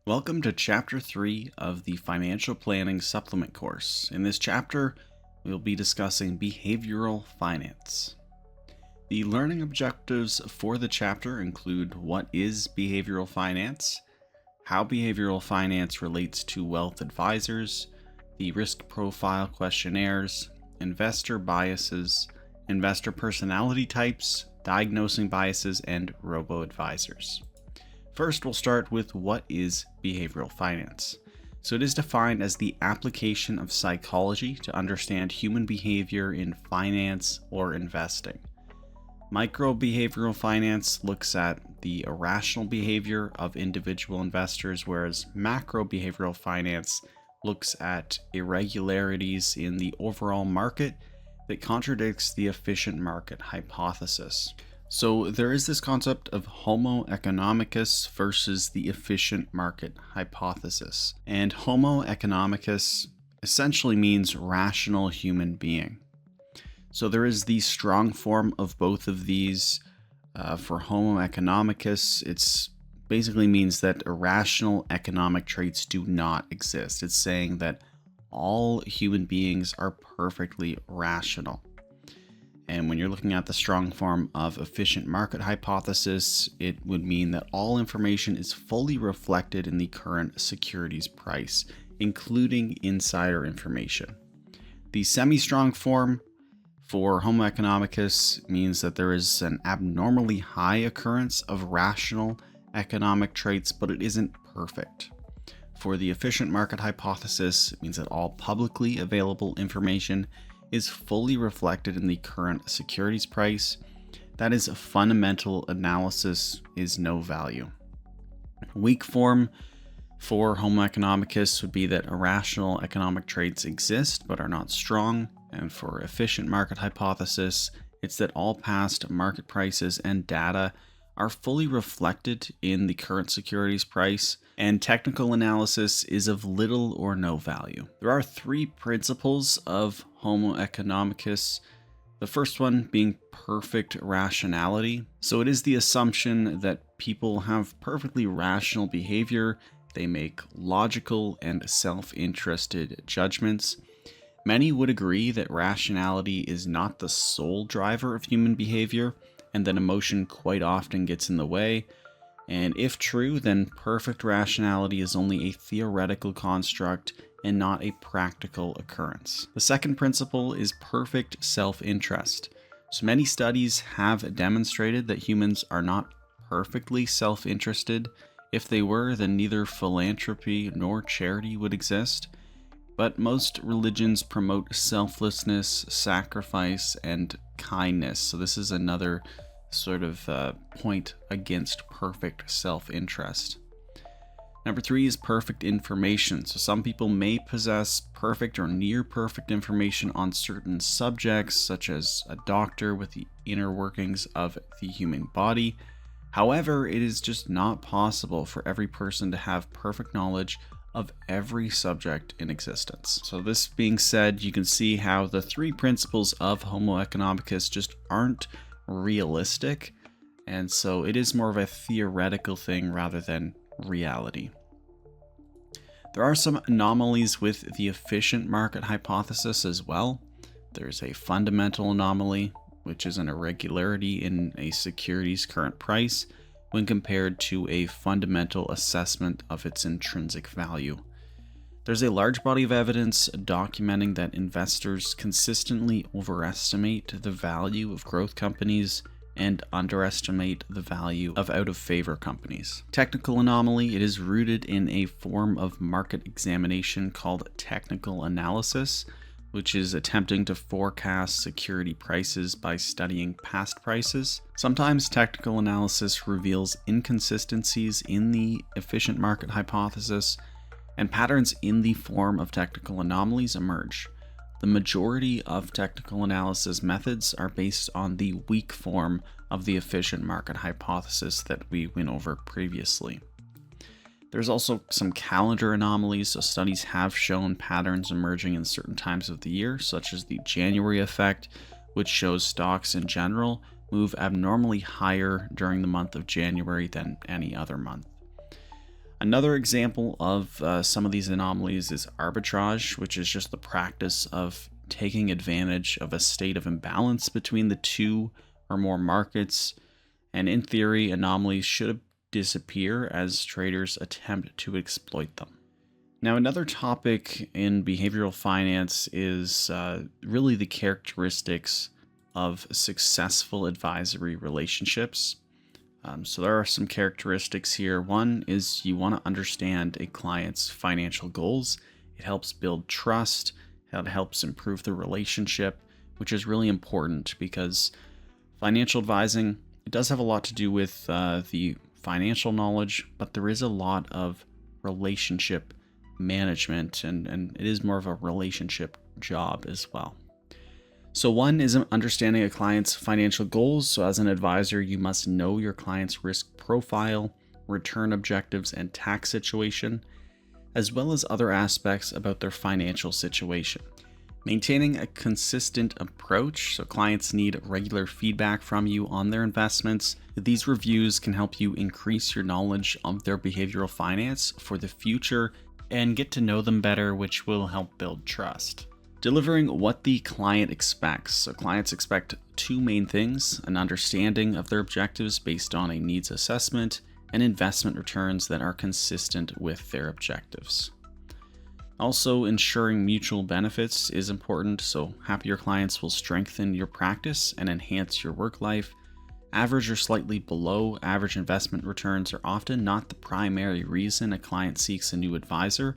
Welcome to Chapter 3 of the Financial Planning Supplement course. In this chapter, we'll be discussing behavioral finance. The learning objectives for the chapter include what is behavioral finance, how behavioral finance relates to wealth advisors, the risk profile questionnaires, investor biases, investor personality types, diagnosing biases, and robo-advisors. First, we'll start with what is behavioral finance. So it is defined as the application of psychology to understand human behavior in finance or investing. Micro-behavioral finance looks at the irrational behavior of individual investors, whereas macro-behavioral finance looks at irregularities in the overall market that contradicts the efficient market hypothesis. So there is this concept of Homo economicus versus the efficient market hypothesis. And Homo economicus essentially means rational human being. So there is the strong form of both of these. For Homo economicus, it basically means that irrational economic traits do not exist. It's saying that all human beings are perfectly rational. And when you're looking at the strong form of efficient market hypothesis, it would mean that all information is fully reflected in the current securities price, including insider information. The semi-strong form for Homo economicus means that there is an abnormally high occurrence of rational economic traits, but it isn't perfect. For the efficient market hypothesis, it means that all publicly available information is fully reflected in the current securities price. That is, fundamental analysis is no value. Weak form for Homo economicus would be that irrational economic traits exist but are not strong. And for efficient market hypothesis, it's that all past market prices and data are fully reflected in the current securities price, and technical analysis is of little or no value. There are three principles of Homo economicus. The first one being perfect rationality. So it is the assumption that people have perfectly rational behavior. They make logical and self-interested judgments. Many would agree that rationality is not the sole driver of human behavior, and that emotion quite often gets in the way. And if true, then perfect rationality is only a theoretical construct and not a practical occurrence. The second principle is perfect self-interest. So many studies have demonstrated that humans are not perfectly self-interested. If they were, then neither philanthropy nor charity would exist. But most religions promote selflessness, sacrifice, and kindness. So this is another sort of point against perfect self-interest. Number 3 is perfect information. So some people may possess perfect or near perfect information on certain subjects, such as a doctor with the inner workings of the human body. However, it is just not possible for every person to have perfect knowledge of every subject in existence. So this being said, you can see how the three principles of Homo economicus just aren't realistic, and so it is more of a theoretical thing rather than reality. There are some anomalies with the efficient market hypothesis as well. There's a fundamental anomaly, which is an irregularity in a security's current price when compared to a fundamental assessment of its intrinsic value. There's a large body of evidence documenting that investors consistently overestimate the value of growth companies and underestimate the value of out-of-favor companies. Technical anomaly, it is rooted in a form of market examination called technical analysis, which is attempting to forecast security prices by studying past prices. Sometimes technical analysis reveals inconsistencies in the efficient market hypothesis, and patterns in the form of technical anomalies emerge. The majority of technical analysis methods are based on the weak form of the efficient market hypothesis that we went over previously. There's also some calendar anomalies, so studies have shown patterns emerging in certain times of the year, such as the January effect, which shows stocks in general move abnormally higher during the month of January than any other month. Another example of some of these anomalies is arbitrage, which is just the practice of taking advantage of a state of imbalance between the two or more markets. And in theory, anomalies should disappear as traders attempt to exploit them. Now, another topic in behavioral finance is really the characteristics of successful advisory relationships. So there are some characteristics here. One is you want to understand a client's financial goals. It helps build trust. It helps improve the relationship, which is really important because financial advising, it does have a lot to do with the financial knowledge, but there is a lot of relationship management, and it is more of a relationship job as well. So one is understanding a client's financial goals. So as an advisor, you must know your client's risk profile, return objectives, and tax situation, as well as other aspects about their financial situation. Maintaining a consistent approach, so clients need regular feedback from you on their investments. These reviews can help you increase your knowledge of their behavioral finance for the future and get to know them better, which will help build trust. Delivering what the client expects. So clients expect two main things: an understanding of their objectives based on a needs assessment and investment returns that are consistent with their objectives. Also, ensuring mutual benefits is important. So happier clients will strengthen your practice and enhance your work life. Average or slightly below average investment returns are often not the primary reason a client seeks a new advisor.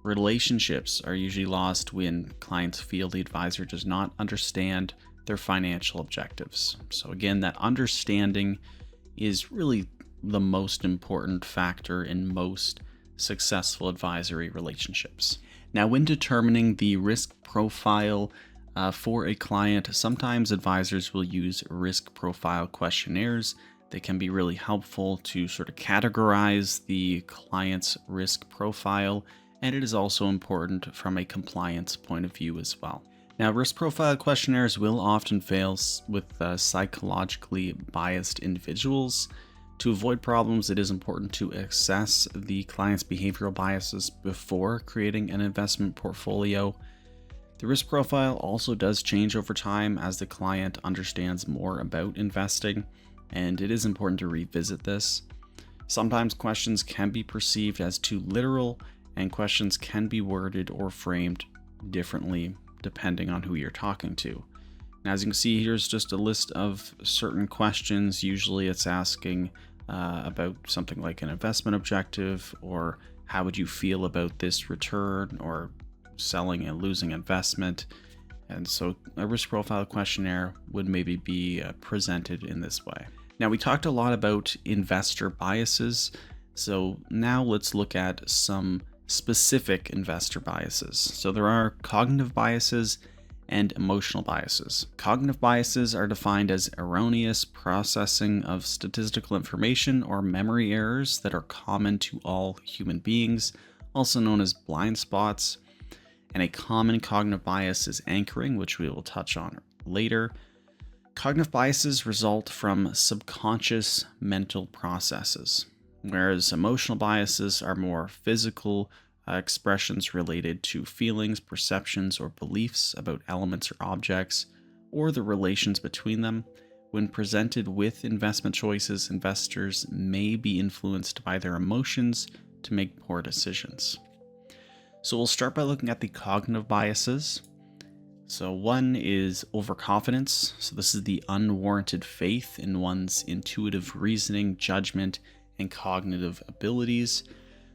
Relationships are usually lost when clients feel the advisor does not understand their financial objectives. So again, that understanding is really the most important factor in most successful advisory relationships. Now, when determining the risk profile for a client, sometimes advisors will use risk profile questionnaires. They can be really helpful to sort of categorize the client's risk profile, and it is also important from a compliance point of view as well. Now, risk profile questionnaires will often fail with psychologically biased individuals. To avoid problems, it is important to assess the client's behavioral biases before creating an investment portfolio. The risk profile also does change over time as the client understands more about investing, and it is important to revisit this. Sometimes questions can be perceived as too literal, and questions can be worded or framed differently depending on who you're talking to. Now, as you can see, here's just a list of certain questions. Usually it's asking about something like an investment objective, or how would you feel about this return, or selling and losing investment. And so a risk profile questionnaire would maybe be presented in this way. Now, we talked a lot about investor biases. So now let's look at some specific investor biases. So there are cognitive biases and emotional biases. Cognitive biases are defined as erroneous processing of statistical information or memory errors that are common to all human beings, also known as blind spots. And a common cognitive bias is anchoring, which we will touch on later. Cognitive biases result from subconscious mental processes, whereas emotional biases are more physical expressions related to feelings, perceptions, or beliefs about elements or objects, or the relations between them. When presented with investment choices, investors may be influenced by their emotions to make poor decisions. So we'll start by looking at the cognitive biases. So one is overconfidence. So this is the unwarranted faith in one's intuitive reasoning, judgment, and cognitive abilities.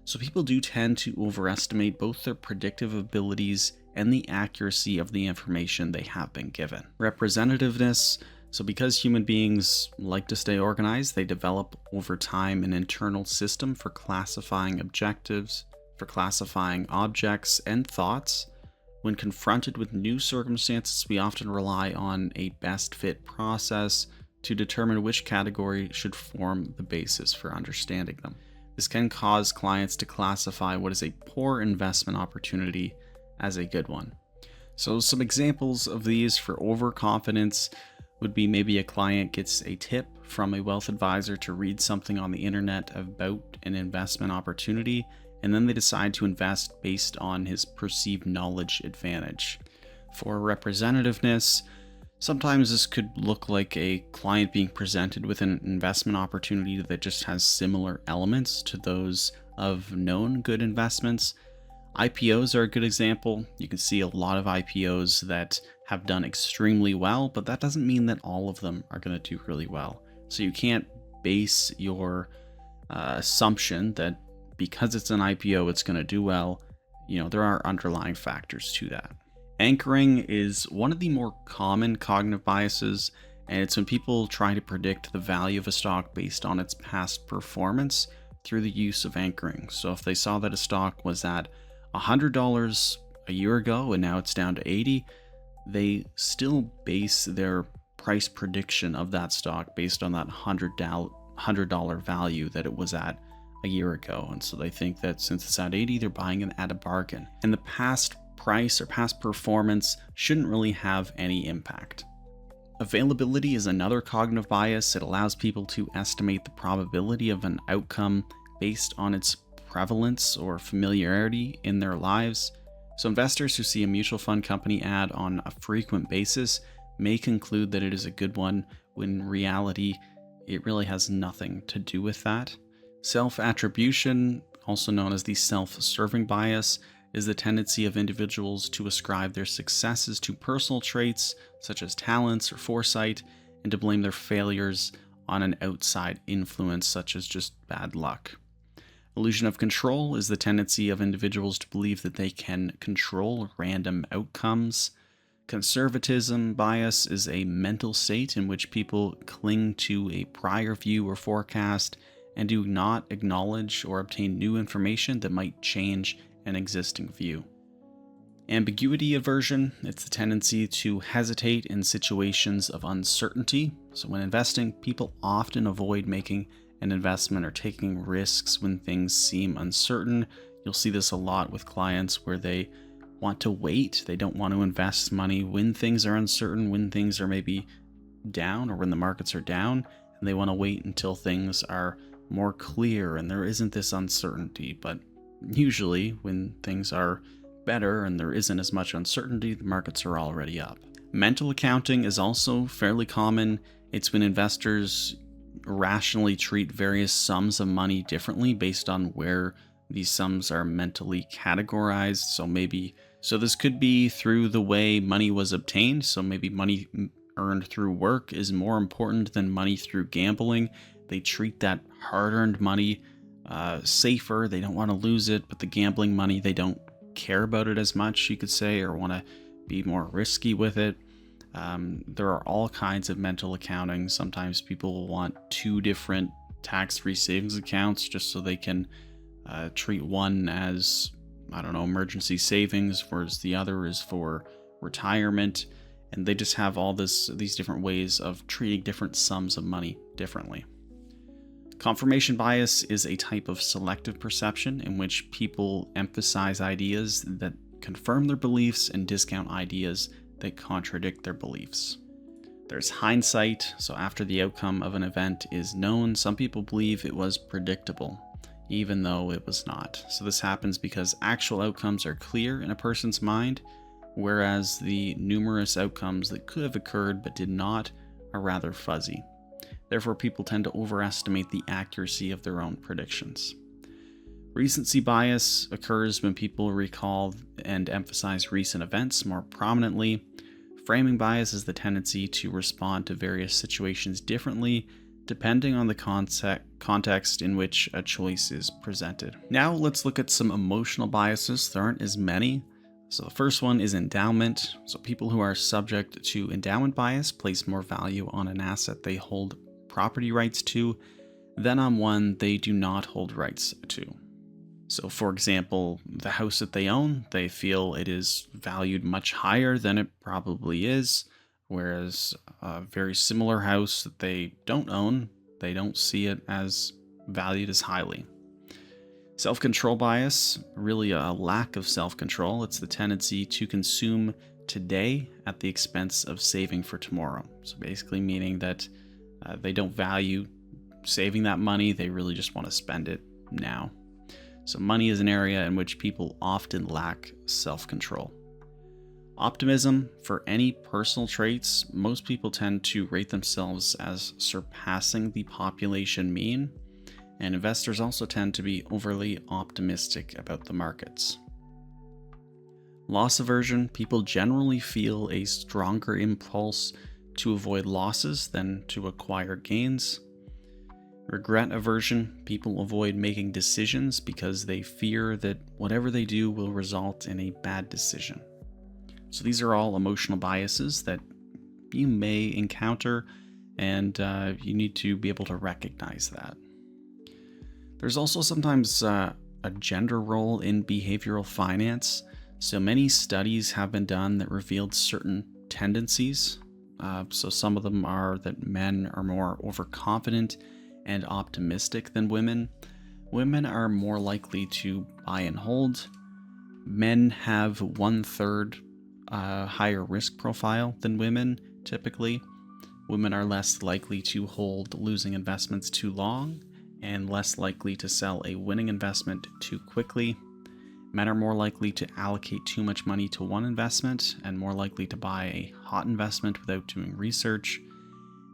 So people do tend to overestimate both their predictive abilities and the accuracy of the information they have been given. Representativeness. So because human beings like to stay organized, they develop over time an internal system for classifying objectives, for classifying objects and thoughts. When confronted with new circumstances, we often rely on a best fit process to determine which category should form the basis for understanding them. This can cause clients to classify what is a poor investment opportunity as a good one. So some examples of these for overconfidence would be maybe a client gets a tip from a wealth advisor to read something on the internet about an investment opportunity, and then they decide to invest based on his perceived knowledge advantage. For representativeness, sometimes this could look like a client being presented with an investment opportunity that just has similar elements to those of known good investments. IPOs are a good example. You can see a lot of IPOs that have done extremely well, but that doesn't mean that all of them are going to do really well. So you can't base your assumption that because it's an IPO, it's going to do well. There are underlying factors to that. Anchoring is one of the more common cognitive biases, and it's when people try to predict the value of a stock based on its past performance through the use of anchoring. So if they saw that a stock was at $100 a year ago and now it's down to 80, they still base their price prediction of that stock based on that $100 value that it was at a year ago. And so they think that since it's at 80, they're buying it at a bargain. And the past price or past performance shouldn't really have any impact. Availability is another cognitive bias. It allows people to estimate the probability of an outcome based on its prevalence or familiarity in their lives. So investors who see a mutual fund company ad on a frequent basis may conclude that it is a good one, when in reality, it really has nothing to do with that. Self-attribution, also known as the self-serving bias, is the tendency of individuals to ascribe their successes to personal traits such as talents or foresight, and to blame their failures on an outside influence such as just bad luck. Illusion of control is the tendency of individuals to believe that they can control random outcomes. Conservatism bias is a mental state in which people cling to a prior view or forecast and do not acknowledge or obtain new information that might change an existing view. Ambiguity aversion, it's the tendency to hesitate in situations of uncertainty. So when investing, people often avoid making an investment or taking risks when things seem uncertain. You'll see this a lot with clients where they want to wait. They don't want to invest money when things are uncertain, when things are maybe down or when the markets are down, and they want to wait until things are more clear and there isn't this uncertainty. But usually when things are better and there isn't as much uncertainty, the markets are already up. Mental accounting is also fairly common. It's when investors rationally treat various sums of money differently based on where these sums are mentally categorized. So this could be through the way money was obtained. So maybe money earned through work is more important than money through gambling. They treat that hard-earned money safer. They don't want to lose it, but the gambling money, they don't care about it as much, you could say, or want to be more risky with it. There are all kinds of mental accounting. Sometimes people will want two different tax-free savings accounts just so they can treat one as, emergency savings, whereas the other is for retirement. And they just have all these different ways of treating different sums of money differently. Confirmation bias is a type of selective perception in which people emphasize ideas that confirm their beliefs and discount ideas that contradict their beliefs. There's hindsight, so after the outcome of an event is known, some people believe it was predictable, even though it was not. So this happens because actual outcomes are clear in a person's mind, whereas the numerous outcomes that could have occurred but did not are rather fuzzy. Therefore, people tend to overestimate the accuracy of their own predictions. Recency bias occurs when people recall and emphasize recent events more prominently. Framing bias is the tendency to respond to various situations differently, depending on the context in which a choice is presented. Now let's look at some emotional biases. There aren't as many. So the first one is endowment. So people who are subject to endowment bias place more value on an asset they hold property rights to than on one they do not hold rights to. So for example, the house that they own, they feel it is valued much higher than it probably is, whereas a very similar house that they don't own, they don't see it as valued as highly. Self-control bias, really a lack of self-control. It's the tendency to consume today at the expense of saving for tomorrow. So basically meaning that they don't value saving that money, they really just want to spend it now. So money is an area in which people often lack self-control. Optimism, for any personal traits, most people tend to rate themselves as surpassing the population mean, and investors also tend to be overly optimistic about the markets. Loss aversion, people generally feel a stronger impulse to avoid losses than to acquire gains. Regret aversion, people avoid making decisions because they fear that whatever they do will result in a bad decision. So these are all emotional biases that you may encounter, and you need to be able to recognize that. There's also sometimes a gender role in behavioral finance. So many studies have been done that revealed certain tendencies. So some of them are that men are more overconfident and optimistic than women. Women are more likely to buy and hold. Men have 1/3 higher risk profile than women typically. Women are less likely to hold losing investments too long and less likely to sell a winning investment too quickly. Men are more likely to allocate too much money to one investment and more likely to buy a hot investment without doing research.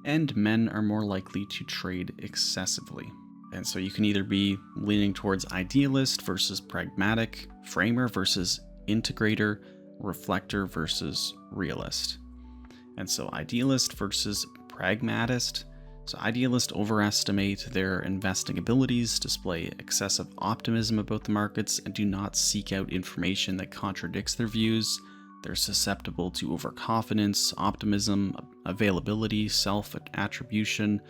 And men are more likely to trade excessively. And so you can either be leaning towards idealist versus pragmatic, framer versus integrator, reflector versus realist. And so idealist versus pragmatist. So idealists overestimate their investing abilities, display excessive optimism about the markets, and do not seek out information that contradicts their views. They're susceptible to overconfidence, optimism, availability, self-attribution,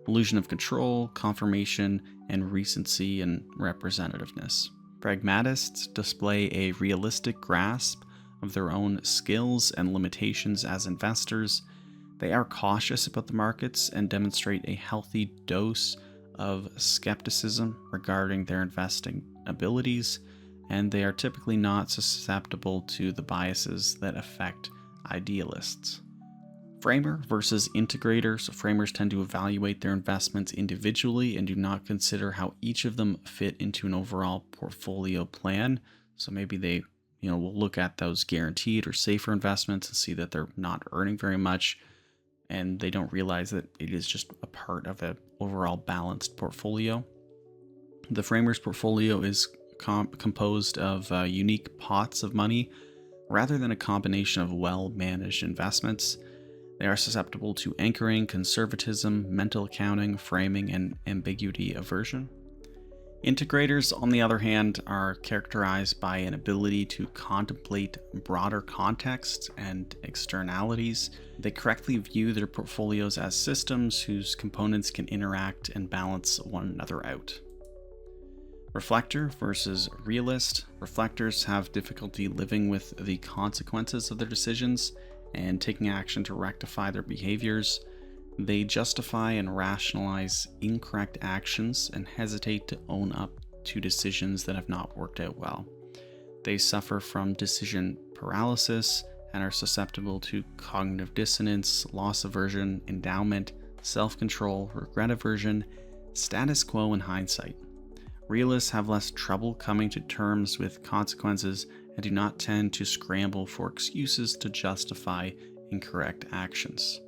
illusion of control, confirmation, and recency and representativeness. Pragmatists display a realistic grasp of their own skills and limitations as investors. They are cautious about the markets and demonstrate a healthy dose of skepticism regarding their investing abilities, and they are typically not susceptible to the biases that affect idealists. Framer versus integrator. So framers tend to evaluate their investments individually and do not consider how each of them fit into an overall portfolio plan. So maybe they will look at those guaranteed or safer investments and see that they're not earning very much, and they don't realize that it is just a part of an overall balanced portfolio. The framer's portfolio is composed of unique pots of money rather than a combination of well-managed investments. They are susceptible to anchoring, conservatism, mental accounting, framing, and ambiguity aversion. Integrators, on the other hand, are characterized by an ability to contemplate broader contexts and externalities. They correctly view their portfolios as systems whose components can interact and balance one another out. Reflector versus realist. Reflectors have difficulty living with the consequences of their decisions and taking action to rectify their behaviors. They justify and rationalize incorrect actions and hesitate to own up to decisions that have not worked out well. They suffer from decision paralysis and are susceptible to cognitive dissonance, loss aversion, endowment, self-control, regret aversion, status quo, and hindsight. Realists have less trouble coming to terms with consequences and do not tend to scramble for excuses to justify incorrect actions.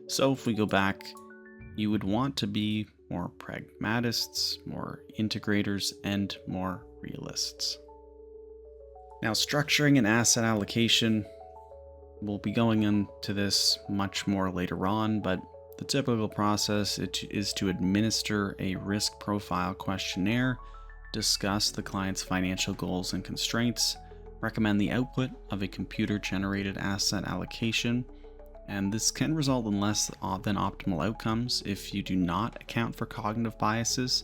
So if we go back, you would want to be more pragmatists, more integrators, and more realists. Now, structuring an asset allocation, we'll be going into this much more later on, but the typical process is to administer a risk profile questionnaire, discuss the client's financial goals and constraints, recommend the output of a computer-generated asset allocation, and this can result in less than optimal outcomes if you do not account for cognitive biases.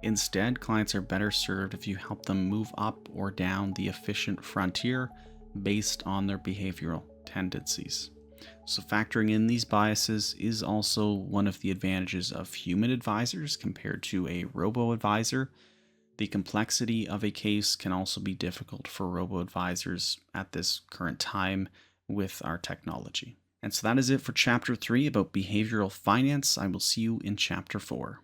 Instead, clients are better served if you help them move up or down the efficient frontier based on their behavioral tendencies. So factoring in these biases is also one of the advantages of human advisors compared to a robo-advisor. The complexity of a case can also be difficult for robo-advisors at this current time, with our technology. And so that is it for Chapter 3 about behavioral finance. I will see you in Chapter 4.